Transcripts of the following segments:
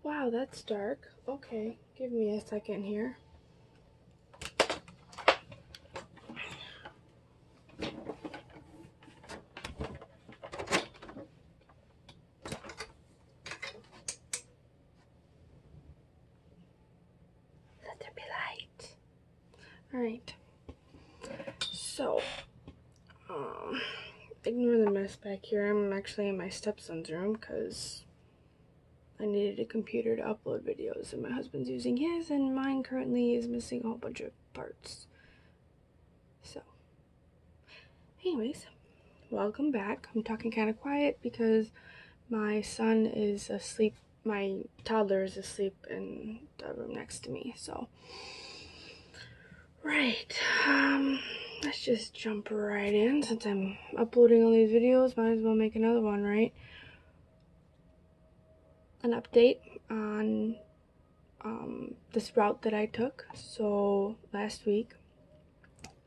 Wow, that's dark. Okay, give me a second here. Let there be light. Alright. So, ignore the mess back here. I'm actually in my stepson's room because I needed a computer to upload videos, and my husband's using his, and mine currently is missing a whole bunch of parts. So, anyways, welcome back. I'm talking kind of quiet because my son is asleep. My toddler is asleep in the room next to me. So, right. Let's just jump right in. Since I'm uploading all these videos, might as well make another one, right? An update on this route that I took. So last week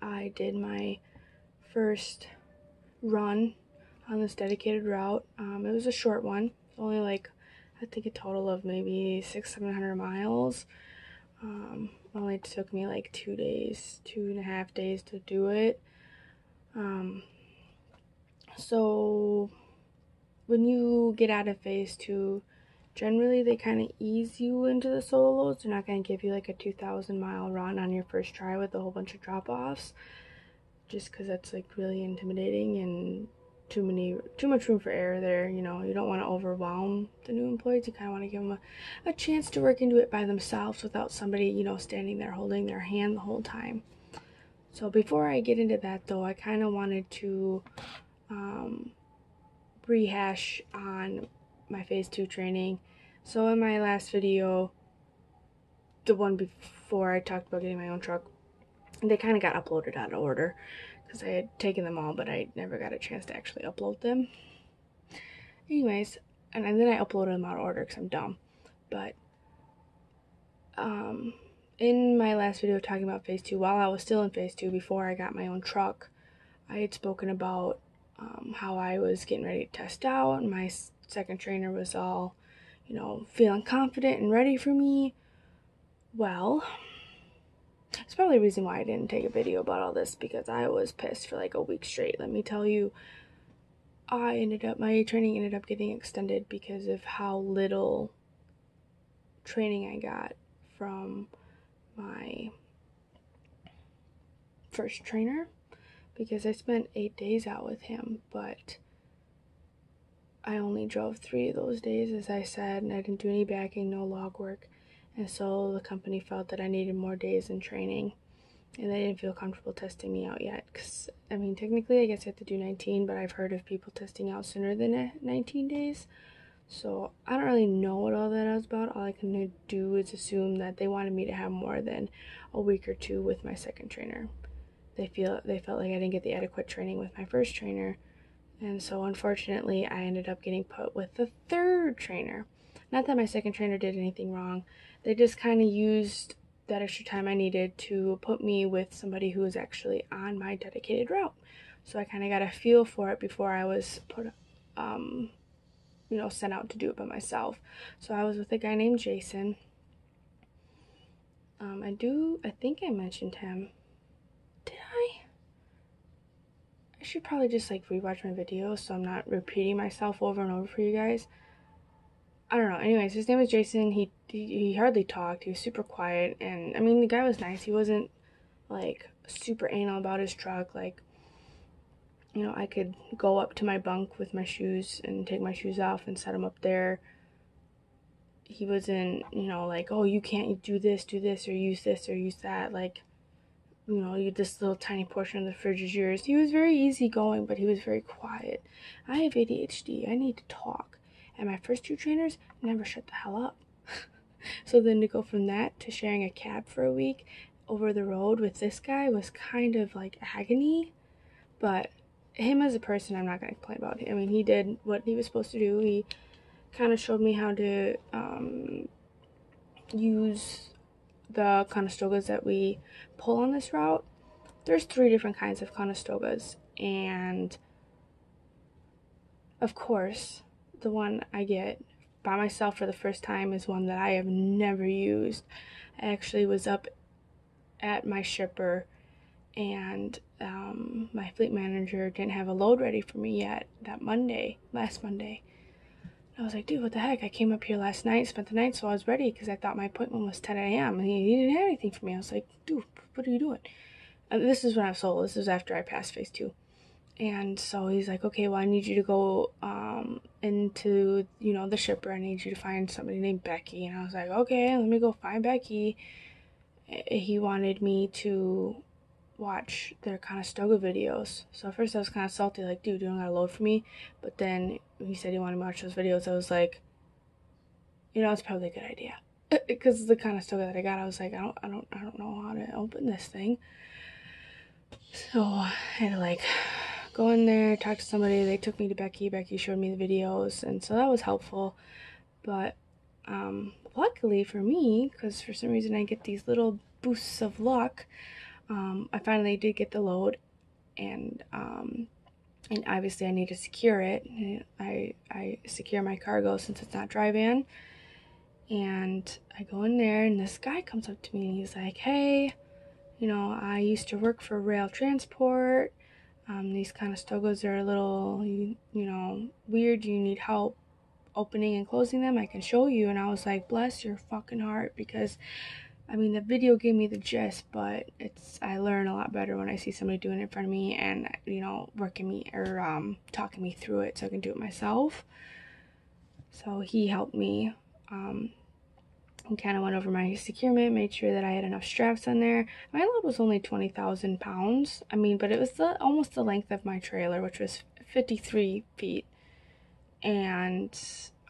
I did my first run on this dedicated route. It was a short one. It was only like, I think a total of maybe 600-700 miles. It only took me like 2 days, 2.5 days to do it. So when you get out of phase 2, generally they kind of ease you into the solos. They're not going to give you like a 2,000-mile run on your first try with a whole bunch of drop-offs, just because that's like really intimidating and too much room for error there. You know, you don't want to overwhelm the new employees. You kind of want to give them a chance to work into it by themselves without somebody, you know, standing there holding their hand the whole time. So before I get into that though, I kind of wanted to rehash on my phase 2 training. So in my last video, the one before I talked about getting my own truck, they kind of got uploaded out of order because I had taken them all, but I never got a chance to actually upload them. Anyways, and then I uploaded them out of order because I'm dumb. But in my last video talking about phase 2, while I was still in phase 2 before I got my own truck, I had spoken about how I was getting ready to test out, and my second trainer was all, you know, feeling confident and ready for me. Well, it's probably a reason why I didn't take a video about all this, because I was pissed for like a week straight. Let me tell you, my training ended up getting extended because of how little training I got from my first trainer, because I spent 8 days out with him, but I only drove 3 of those days, as I said, and I didn't do any backing, no log work. And so the company felt that I needed more days in training, and they didn't feel comfortable testing me out yet. Because, I mean, technically I guess I have to do 19, but I've heard of people testing out sooner than 19 days. So I don't really know what all that is about. All I can do is assume that they wanted me to have more than a week or 2 with my second trainer. They felt like I didn't get the adequate training with my first trainer. And so unfortunately I ended up getting put with the third trainer. Not that my second trainer did anything wrong. They just kind of used that extra time I needed to put me with somebody who was actually on my dedicated route. So I kind of got a feel for it before I was put, sent out to do it by myself. So I was with a guy named Jason. I think I mentioned him. Did I? I should probably just like rewatch my videos so I'm not repeating myself over and over for you guys. I don't know. Anyways, his name was Jason. He hardly talked. He was super quiet, and I mean, the guy was nice. He wasn't like super anal about his truck. Like, you know, I could go up to my bunk with my shoes and take my shoes off and set them up there. He wasn't, you know, like, oh, you can't do this, or use this, or use that. Like, you know, this little tiny portion of the fridge is yours. He was very easygoing, but he was very quiet. I have ADHD. I need to talk. And my first 2 trainers never shut the hell up. So then to go from that to sharing a cab for a week over the road with this guy was kind of like agony. But him as a person, I'm not going to complain about. I mean, he did what he was supposed to do. He kind of showed me how to use the Conestogas that we pull on this route. There's 3 different kinds of Conestogas, and of course the one I get by myself for the first time is one that I have never used. I actually was up at my shipper, and my fleet manager didn't have a load ready for me yet last Monday. I was like, dude, what the heck? I came up here last night, spent the night, so I was ready because I thought my appointment was 10 a.m. and he didn't have anything for me. I was like, dude, what are you doing? And this is when I was sold. This was after I passed phase 2. And so he's like, okay, well, I need you to go into, the shipper. I need you to find somebody named Becky. And I was like, okay, let me go find Becky. He wanted me to watch their Conestoga videos. So at first I was kind of salty, like, dude, you don't gotta load for me. But then he said he wanted me to watch those videos. I was like, it's probably a good idea. Because the Conestoga that I got, I was like, I don't know how to open this thing. So I had to go in there, talk to somebody. They took me to Becky. Becky showed me the videos, and so that was helpful. But luckily for me, because for some reason I get these little boosts of luck, I finally did get the load, and obviously I need to secure it. I secure my cargo since it's not dry van, and I go in there, and this guy comes up to me and he's like, hey, I used to work for rail transport. These Conestogas are a little, weird. You need help opening and closing them? I can show you. And I was like, bless your fucking heart, because the video gave me the gist, but I learn a lot better when I see somebody doing it in front of me and, working me or talking me through it so I can do it myself. So he helped me. He kind of went over my securement, made sure that I had enough straps on there. My load was only 20,000 pounds. But it was almost the length of my trailer, which was 53 feet. And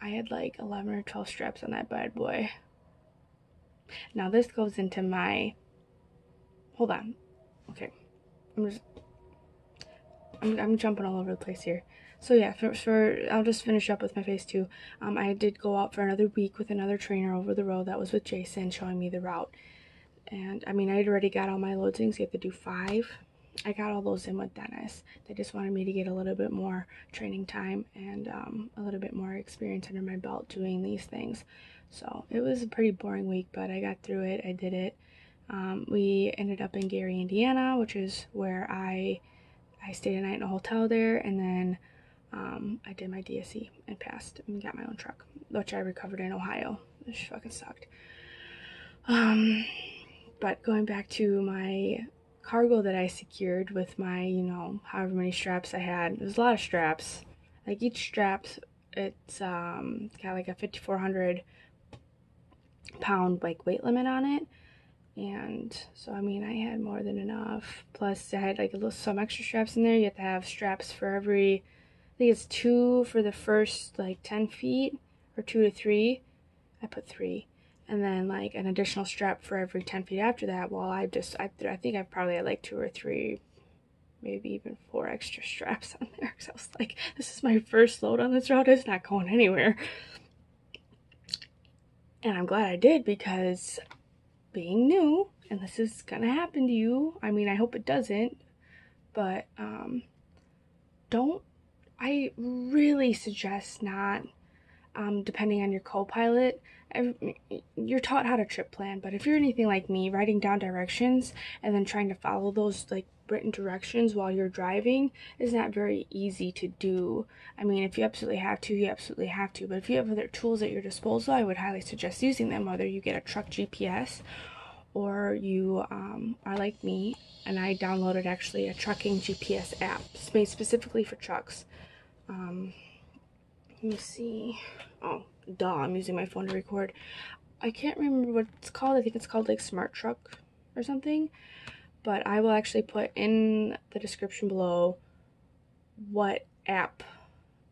I had 11 or 12 straps on that bad boy. Now this goes into my, hold on. Okay. I'm jumping all over the place here. So yeah, I'll just finish up with my phase 2. I did go out for another week with another trainer over the road. That was with Jason, showing me the route. And I had already got all my loadings. You have to do 5. I got all those in with Dennis. They just wanted me to get a little bit more training time and a little bit more experience under my belt doing these things. So it was a pretty boring week, but I got through it. I did it. We ended up in Gary, Indiana, which is where I stayed a night in a hotel there, and then I did my DSE and passed and got my own truck, which I recovered in Ohio, which fucking sucked. But going back to my cargo that I secured with my, however many straps I had, it was a lot of straps. Each strap, it's got a 5,400 pound weight limit on it. And so I had more than enough. Plus I had some extra straps in there. You have to have straps for every, I think it's 2 for the first 10 feet, or 2 to 3. I put 3, and then an additional strap for every 10 feet after that. Well, I think I probably had 2 or 3, maybe even 4 extra straps on there, because I was like, this is my first load on this route. It's not going anywhere. And I'm glad I did, because being new, and this is gonna happen to you, I hope it doesn't, but I really suggest not, depending on your co-pilot. You're taught how to trip plan, but if you're anything like me, writing down directions and then trying to follow those written directions while you're driving is not very easy to do. If you absolutely have to, you absolutely have to, but if you have other tools at your disposal, I would highly suggest using them, whether you get a truck GPS or you are like me, and I downloaded actually a trucking GPS app made specifically for trucks. Let me see. Oh, duh, I'm using my phone to record. I can't remember what it's called. I think it's called Smart Truck or something. But I will actually put in the description below what app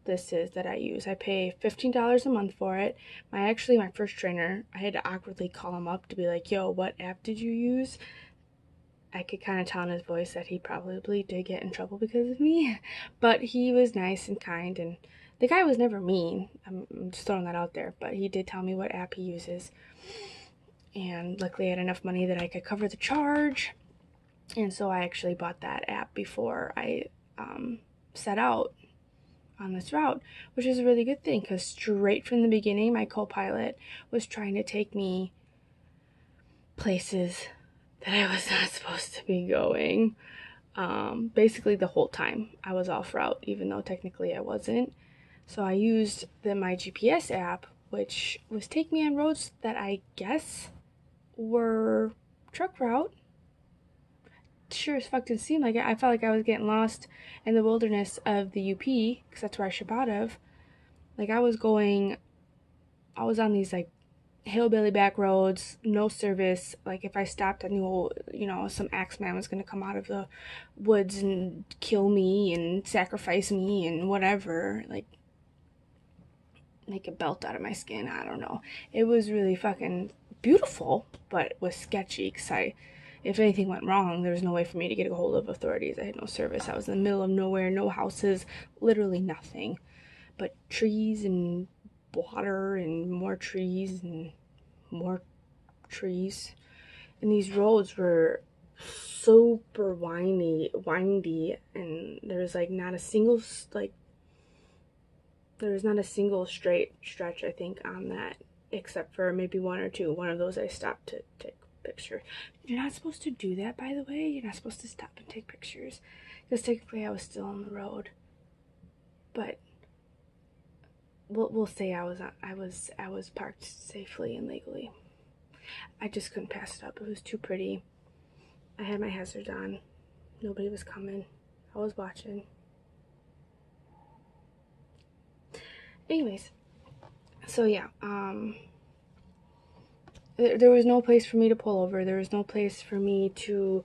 this is that I use. I pay $15 a month for it. My first trainer, I had to awkwardly call him up to be like, yo, what app did you use? I could kind of tell in his voice that he probably did get in trouble because of me. But he was nice and kind, and the guy was never mean. I'm just throwing that out there. But he did tell me what app he uses. And luckily I had enough money that I could cover the charge. And so I actually bought that app before I set out. on this route, which is a really good thing because straight from the beginning, my co-pilot was trying to take me places that I was not supposed to be going. Basically the whole time I was off route, even though technically I wasn't. So I used my GPS app, which was taking me on roads that I guess were truck route. Sure as fuck didn't seem like it. I felt like I was getting lost in the wilderness of the UP, because that's where I ship out of. Like I was on these like hillbilly back roads, no service. Like if I stopped, I knew, some axeman was gonna come out of the woods and kill me and sacrifice me and whatever. Like make a belt out of my skin. I don't know. It was really fucking beautiful, but it was sketchy because if anything went wrong, there was no way for me to get a hold of authorities. I had no service. I was in the middle of nowhere, no houses, literally nothing but trees and water and more trees and more trees. And these roads were super windy, and there was not a single straight stretch, I think, on that, except for maybe one or two. One of those I stopped to take a picture. You're not supposed to do that, by the way. You're not supposed to stop and take pictures, because technically I was still on the road. But we'll say I was parked safely and legally. I just couldn't pass it up. It was too pretty. I had my hazards on. Nobody was coming. I was watching. Anyways, so yeah, there was no place for me to pull over. There was no place for me to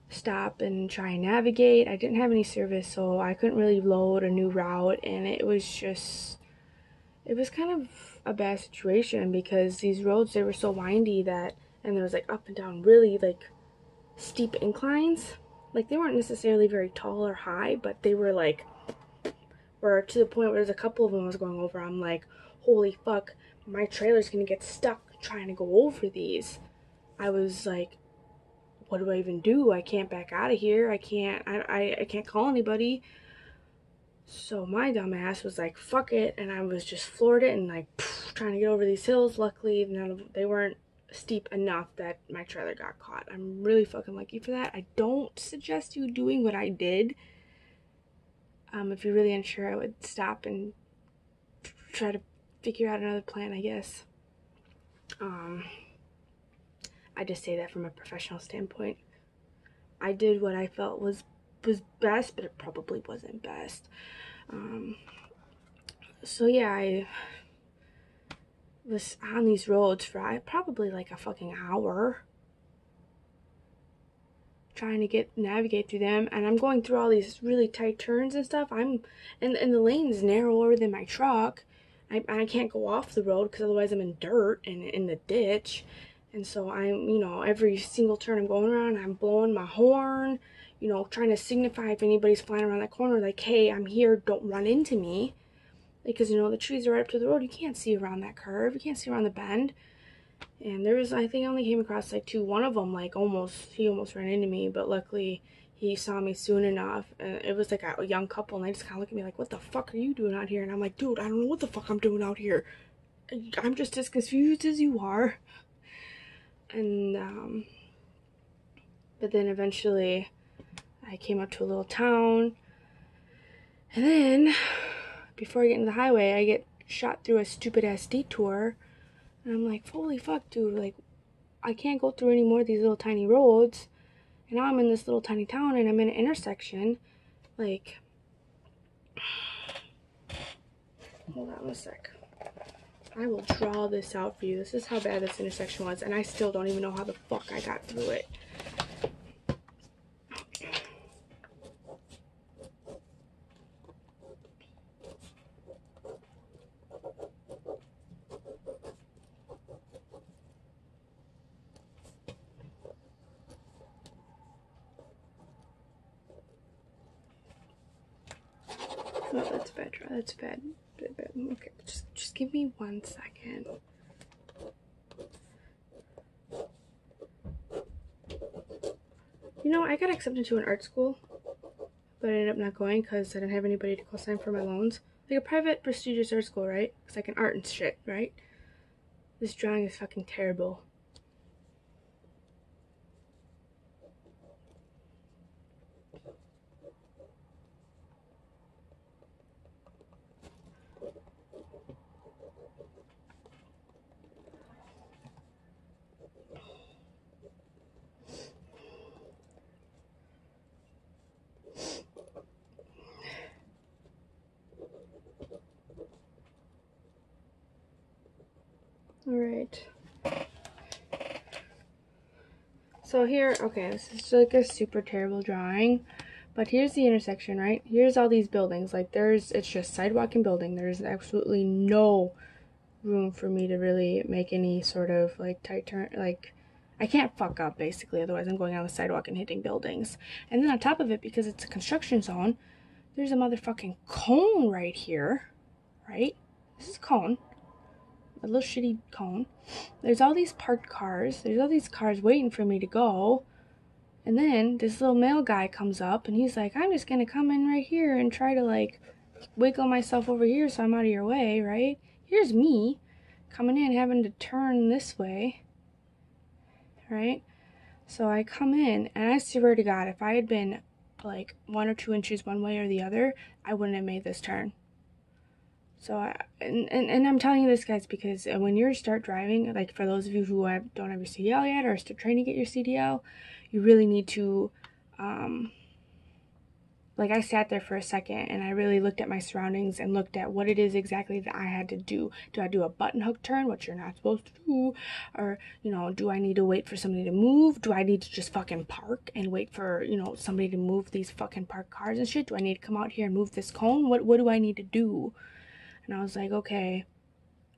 stop and try and navigate. I didn't have any service, so I couldn't really load a new route, and it was kind of a bad situation because these roads, they were so windy and there was up and down really steep inclines. Like they weren't necessarily very tall or high, but they were to the point where there's a couple of them I was going over. I'm like, holy fuck, my trailer's gonna get stuck trying to go over these. I was like, what do I even do? I can't back out of here. I can't call anybody. So my dumb ass was like, fuck it, and I was just floored it and trying to get over these hills. Luckily, they weren't steep enough that my trailer got caught. I'm really fucking lucky for that. I don't suggest you doing what I did. If you're really unsure, I would stop and try to figure out another plan, I guess. I just say that from a professional standpoint. I did what I felt was best, but it probably wasn't best. So yeah, I was on these roads for probably a fucking hour trying to navigate through them, and I'm going through all these really tight turns and stuff. And the lane's narrower than my truck. I can't go off the road because otherwise I'm in dirt and in the ditch. And so I'm, every single turn I'm going around, I'm blowing my horn, trying to signify if anybody's flying around that corner, like, hey, I'm here, don't run into me. Because, the trees are right up to the road. You can't see around that curve. You can't see around the bend. And I think I only came across two. One of them, he almost ran into me, but luckily he saw me soon enough. And it was a young couple, and they just kind of look at me like, what the fuck are you doing out here? And I'm like, dude, I don't know what the fuck I'm doing out here. I'm just as confused as you are. And, but then eventually I came up to a little town, and then before I get into the highway, I get shot through a stupid ass detour, and I'm like, holy fuck, dude, I can't go through any more of these little tiny roads, and now I'm in this little tiny town, and I'm in an intersection, hold on a sec. I will draw this out for you. This is how bad this intersection was, and I still don't even know how the fuck I got through it. Oh, that's bad. That's bad. Okay, just give me 1 second. I got accepted to an art school, but I ended up not going because I didn't have anybody to co-sign for my loans. Like a private, prestigious art school, right? It's like an art and shit, right? This drawing is fucking terrible. Alright. So here, okay, this is like a super terrible drawing, but here's the intersection, right? Here's all these buildings. Like it's just sidewalk and building. There's absolutely no room for me to really make any sort of like tight turn. Like, I can't fuck up basically, otherwise I'm going on the sidewalk and hitting buildings. And then on top of it, because it's a construction zone, there's a motherfucking cone right here, right? This is a cone. A little shitty cone. There's all these parked cars. There's all these cars waiting for me to go. And then this little male guy comes up and he's like, I'm just gonna come in right here and try to like wiggle myself over here so I'm out of your way, right? Here's me coming in having to turn this way, right? So I come in and I swear to God, if I had been like 1 or 2 inches one way or the other, I wouldn't have made this turn. So and I'm telling you this, guys, because when you start driving, like for those of you who don't have your CDL yet or are still trying to get your CDL, you really need to, like I sat there for a second and I really looked at my surroundings and looked at what it is exactly that I had to do. Do I do a button hook turn, which you're not supposed to do? Or, you know, do I need to wait for somebody to move? Do I need to just fucking park and wait for, you know, somebody to move these fucking parked cars and shit? Do I need to come out here and move this cone? What do I need to do? And I was like, okay,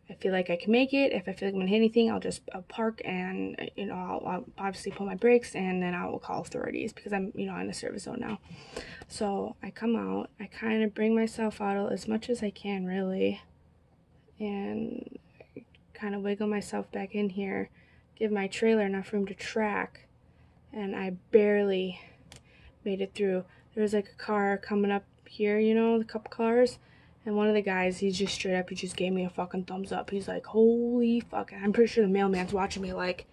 I feel like I can make it. If I feel like I'm gonna hit anything, I'll park and, you know, I'll obviously pull my brakes and then I will call authorities because I'm, you know, in a service zone now. So I come out, I kind of bring myself out as much as I can, really, and kind of wiggle myself back in here, give my trailer enough room to track, and I barely made it through. There was like a car coming up here, you know, the couple cars. And one of the guys, he's just straight up, he just gave me a fucking thumbs up. He's like, holy fuck. And I'm pretty sure the mailman's watching me like,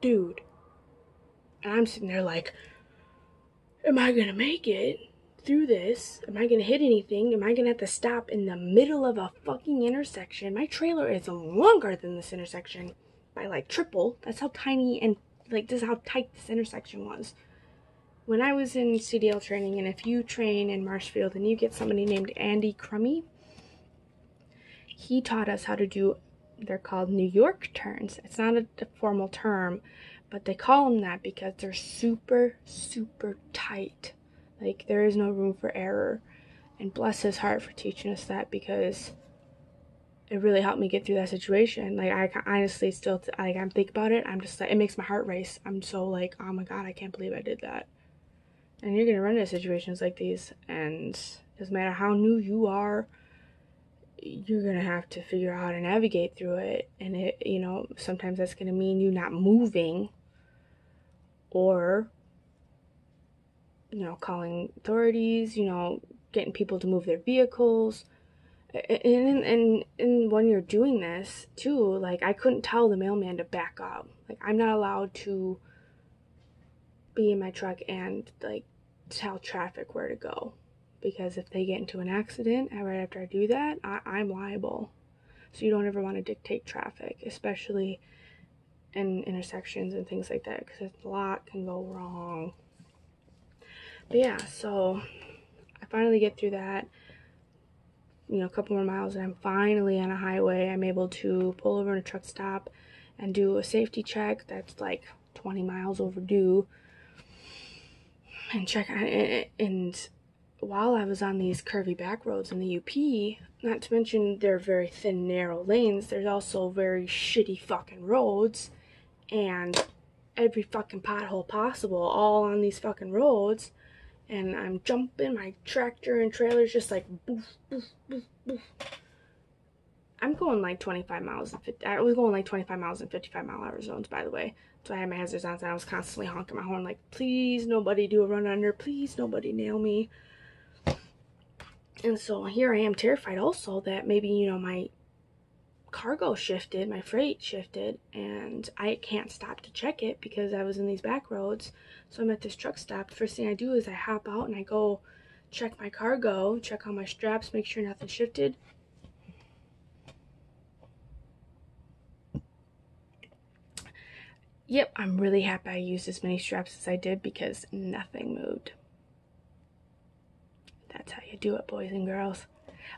dude. And I'm sitting there like, am I gonna make it through this? Am I gonna hit anything? Am I gonna have to stop in the middle of a fucking intersection? My trailer is longer than this intersection by like triple. That's how tiny and like, this is how tight this intersection was. When I was in CDL training, and if you train in Marshfield and you get somebody named Andy Crummy, he taught us how to do, they're called New York turns. It's not a formal term, but they call them that because they're super, super tight. Like, there is no room for error. And bless his heart for teaching us that, because it really helped me get through that situation. Like, I honestly still, like, I'm thinking about it, I'm just like, it makes my heart race. I'm so like, oh my God, I can't believe I did that. And you're going to run into situations like these, and doesn't matter how new you are, you're going to have to figure out how to navigate through it. And it, you know, sometimes that's going to mean you not moving, or, you know, calling authorities, you know, getting people to move their vehicles. And when you're doing this too, like, I couldn't tell the mailman to back up. Like, I'm not allowed to be in my truck and like tell traffic where to go, because if they get into an accident right after I do that, I'm liable. So you don't ever want to dictate traffic, especially in intersections and things like that, because a lot can go wrong. But yeah, so I finally get through that, you know, a couple more miles, and I'm finally on a highway. I'm able to pull over in a truck stop and do a safety check that's like 20 miles overdue, and check. And while I was on these curvy back roads in the UP, not to mention they're very thin, narrow lanes, there's also very shitty fucking roads, and every fucking pothole possible, all on these fucking roads. And I'm jumping, my tractor and trailer's just like boof, boof, boof, boof. I'm going like 25 miles. I was going like 25 miles in 55-mile-an-hour zones, by the way. So I had my hazards on, and I was constantly honking my horn like, please nobody do a run under, please nobody nail me. And so here I am terrified also that maybe, you know, my cargo shifted, my freight shifted, and I can't stop to check it because I was in these back roads. So I'm at this truck stop. The first thing I do is I hop out and I go check my cargo, check all my straps, make sure nothing shifted. Yep, I'm really happy I used as many straps as I did because nothing moved. That's how you do it, boys and girls.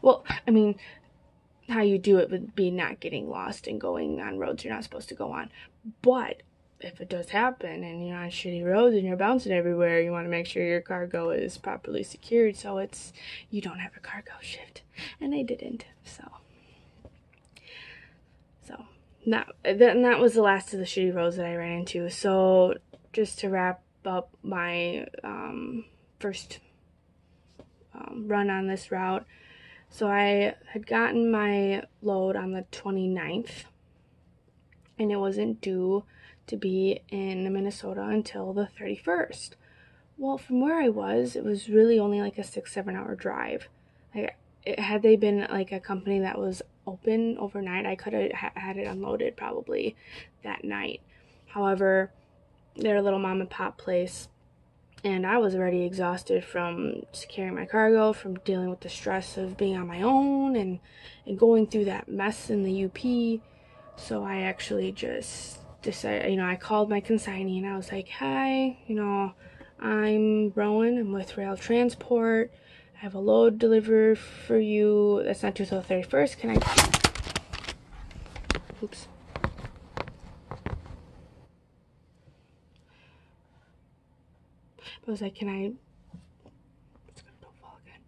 Well, I mean, how you do it would be not getting lost and going on roads you're not supposed to go on. But if it does happen and you're on shitty roads and you're bouncing everywhere, you want to make sure your cargo is properly secured so you don't have a cargo shift. And I didn't, so that was the last of the shitty roads that I ran into. So just to wrap up my first run on this route. So I had gotten my load on the 29th, and it wasn't due to be in Minnesota until the 31st. Well, from where I was, it was really only like a 6-7 hour drive. Had they been like a company that was open overnight, I could have had it unloaded probably that night. However, they're a little mom and pop place, and I was already exhausted from securing my cargo, from dealing with the stress of being on my own and going through that mess in the UP. So I actually just decided, you know, I called my consignee and I was like, hi, you know, I'm Rowan, I'm with Rail Transport. I have a load delivered for you. That's not due till the 31st. Can I... Oops. I was like, can I... Don't fall again.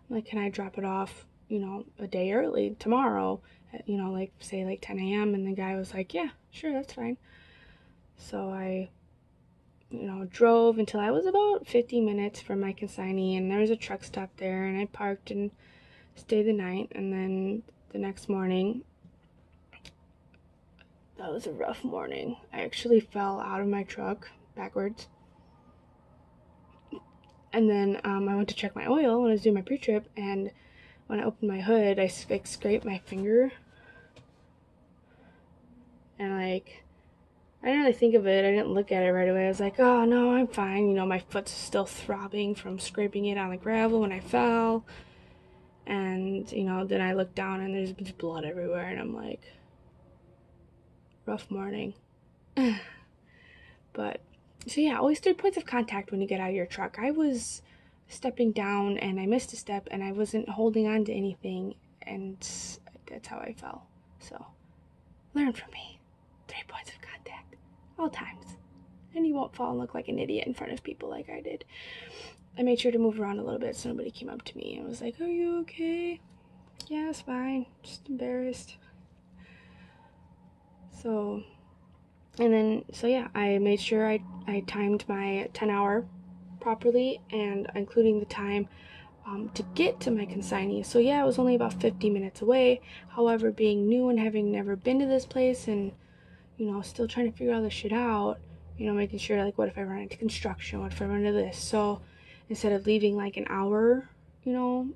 I'm like, can I drop it off, you know, a day early, tomorrow, at, you know, like, say, like 10 a.m. And the guy was like, yeah, sure, that's fine. So I, you know, drove until I was about 50 minutes from my consignee, and there was a truck stop there, and I parked and stayed the night. And then the next morning, that was a rough morning. I actually fell out of my truck backwards. And then I went to check my oil when I was doing my pre-trip, and when I opened my hood, I scraped my finger. And like, I didn't really think of it. I didn't look at it right away. I was like, oh no, I'm fine. You know, my foot's still throbbing from scraping it on the gravel when I fell. And, you know, then I looked down and there's blood everywhere, and I'm like, rough morning. But, so yeah, always 3 points of contact when you get out of your truck. I was stepping down and I missed a step and I wasn't holding on to anything, and that's how I fell. So, learn from me. 3 points of contact. All times. And you won't fall and look like an idiot in front of people like I did. I made sure to move around a little bit so nobody came up to me and was like, are you okay? Yeah, it's fine. Just embarrassed. So, and then, so yeah, I made sure I timed my 10-hour properly, and including the time to get to my consignee. So yeah, it was only about 50 minutes away. However, being new and having never been to this place and, you know, still trying to figure all this shit out, you know, making sure, like, what if I run into construction? What if I run into this? So instead of leaving like an hour, you know,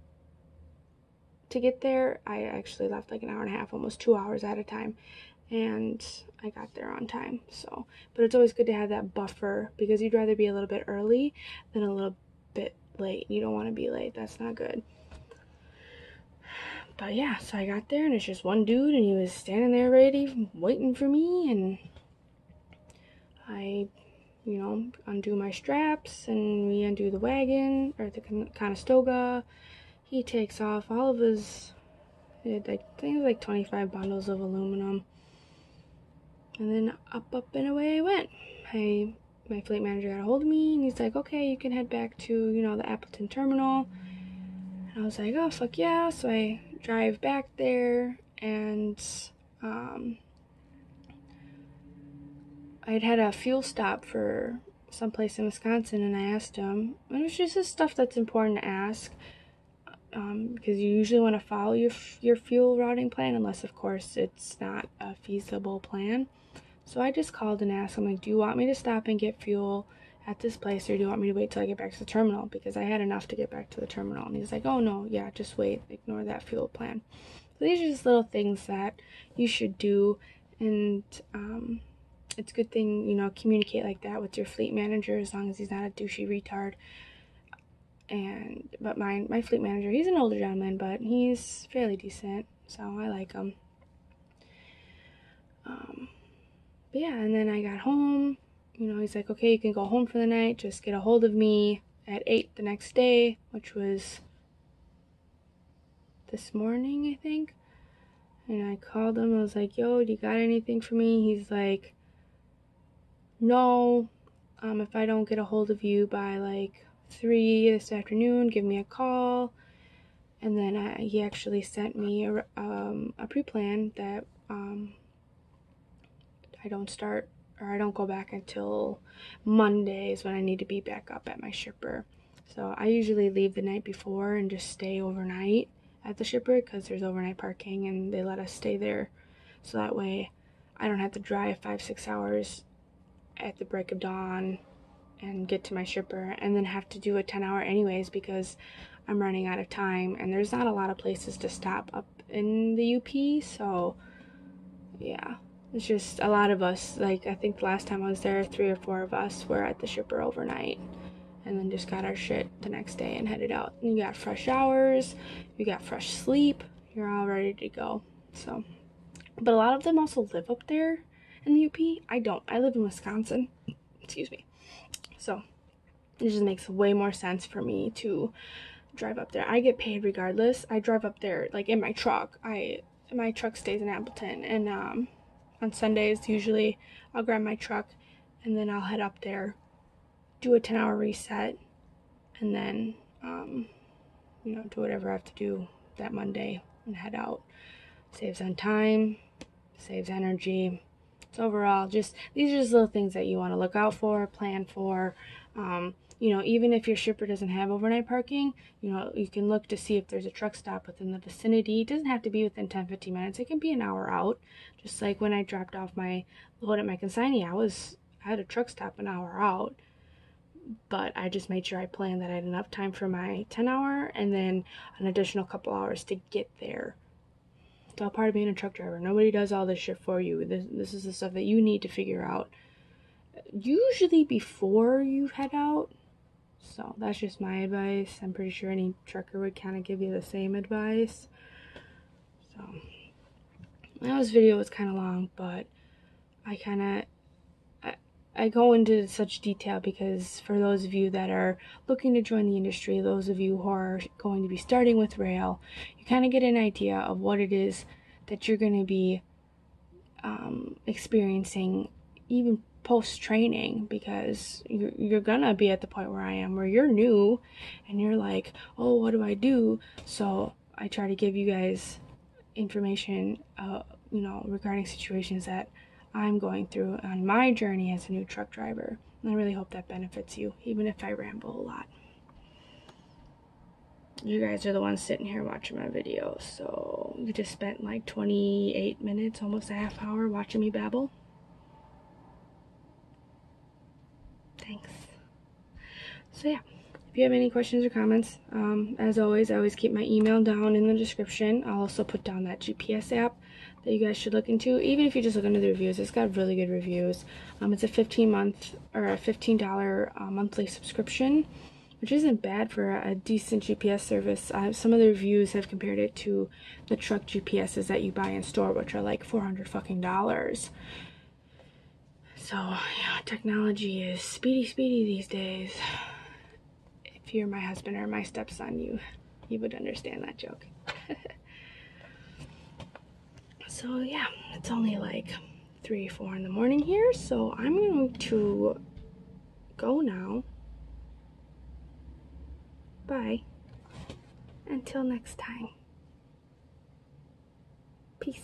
to get there, I actually left like an hour and a half, almost 2 hours at a time. And I got there on time. So, but it's always good to have that buffer, because you'd rather be a little bit early than a little bit late. You don't want to be late. That's not good. But yeah, so I got there and it's just one dude, and he was standing there ready, waiting for me, and I, you know, undo my straps and we undo the wagon, or the Conestoga. He takes off all of his, I think it was like 25 bundles of aluminum. And then up and away I went. My fleet manager got a hold of me and he's like, okay, you can head back to, you know, the Appleton terminal. And I was like, oh, fuck yeah. So I drive back there, and I'd had a fuel stop for someplace in Wisconsin, and I asked him, and it was just this stuff that's important to ask. because you usually want to follow your fuel routing plan, unless of course it's not a feasible plan. So I just called and asked him, like, do you want me to stop and get fuel at this place, or do you want me to wait till I get back to the terminal, because I had enough to get back to the terminal? And he's like, oh no, yeah, just wait, ignore that fuel plan. So these are just little things that you should do, and it's a good thing, you know, communicate like that with your fleet manager, as long as he's not a douchey retard. But my fleet manager, he's an older gentleman, but he's fairly decent, so I like him. But yeah, and then I got home, you know, he's like, okay, you can go home for the night, just get a hold of me at 8 the next day, which was this morning, I think. And I called him, I was like, yo, do you got anything for me? He's like, no, if I don't get a hold of you by like 3 this afternoon, give me a call. And then he actually sent me a pre-plan that I don't go back until Mondays, when I need to be back up at my shipper. So I usually leave the night before and just stay overnight at the shipper, because there's overnight parking and they let us stay there. So that way I don't have to drive 5-6 hours at the break of dawn and get to my shipper, and then have to do a 10-hour anyways, because I'm running out of time and there's not a lot of places to stop up in the UP. So yeah, it's just a lot of us, like I think the last time I was there, 3 or 4 of us were at the shipper overnight, and then just got our shit the next day and headed out. And you got fresh showers, you got fresh sleep, you're all ready to go. So, but a lot of them also live up there in the UP. I don't. I live in Wisconsin. Excuse me. So it just makes way more sense for me to drive up there. I get paid regardless. I drive up there like in my truck. My truck stays in Appleton, and on Sundays usually I'll grab my truck and then I'll head up there, do a 10-hour reset, and then you know, do whatever I have to do that Monday and head out. Saves on time, saves energy. So overall, just these are just little things that you want to look out for, plan for. You know, even if your shipper doesn't have overnight parking, you know, you can look to see if there's a truck stop within the vicinity. It doesn't have to be within 10-15 minutes. It can be an hour out. Just like when I dropped off my load at my consignee, I had a truck stop an hour out, but I just made sure I planned that I had enough time for my 10-hour and then an additional couple hours to get there. It's all part of being a truck driver. Nobody does all this shit for you. This is the stuff that you need to figure out, usually before you head out. So that's just my advice. I'm pretty sure any trucker would kind of give you the same advice. So this video was kind of long, but I go into such detail because for those of you that are looking to join the industry, those of you who are going to be starting with rail, you kind of get an idea of what it is that you're going to be experiencing even post-training, because you're gonna be at the point where I am, where you're new and you're like, oh, what do I do? So I try to give you guys information you know, regarding situations that I'm going through on my journey as a new truck driver, and I really hope that benefits you, even if I ramble a lot. You guys are the ones sitting here watching my video, so you just spent like 28 minutes, almost a half hour, watching me babble. Thanks. So yeah, if you have any questions or comments, as always, I always keep my email down in the description. I'll also put down that GPS app that you guys should look into. Even if you just look into the reviews, it's got really good reviews. It's a $15 monthly subscription, which isn't bad for a decent GPS service. Some of the reviews have compared it to the truck GPSs that you buy in store, which are like $400 fucking dollars. So yeah, technology is speedy these days. If you're my husband or my stepson, you would understand that joke. So yeah, it's only like 3 or 4 in the morning here, so I'm going to go now. Bye. Until next time. Peace.